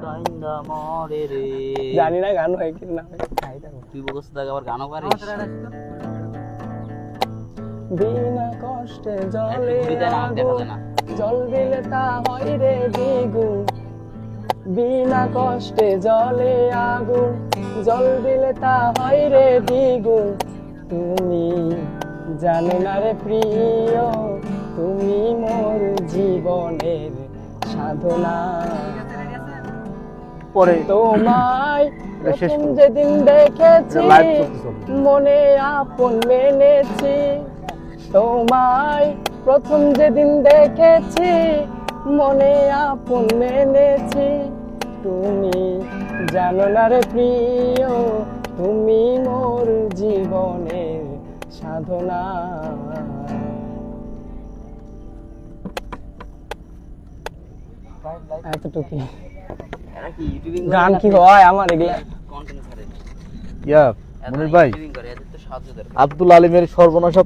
কাইন্দা মরে রে। জানি না গান হয় কি না হয়। তুই বকস দাগ আবার গানও পারিস। বিনা কষ্টে একটু জলে ঘুরি দেয় না, আমার দেখা যায় না। জল দিলে তা হয় রে দ্বিগুণ বিনা কষ্টে জলে আগুন জল দিলে তা হয় রে দ্বিগুণ তুমি জানো না রে প্রিয় তুমি মোর জীবনের সাধনা পরে তোমায় শেষ প্রথম করো। যেদিন দেখেছি লাইভ করতেছ। মনে আপন মেনেছি তোমায় প্রথম যেদিন দেখেছি মনে আপন মেনেছি তুমি জানো না রে প্রিয় তুমি মোর জীবনের সাধনা এতটুকু এরা কি ইউটিউবিং গান কি হয় আমার এগুলা কন্টেন্ট ছাড়ে। ইয়া এরা মনির ভাই ইউটিউবিং করে, এদের তো সাহায্য দরকার। আব্দুল আলিমের সর্বনাশা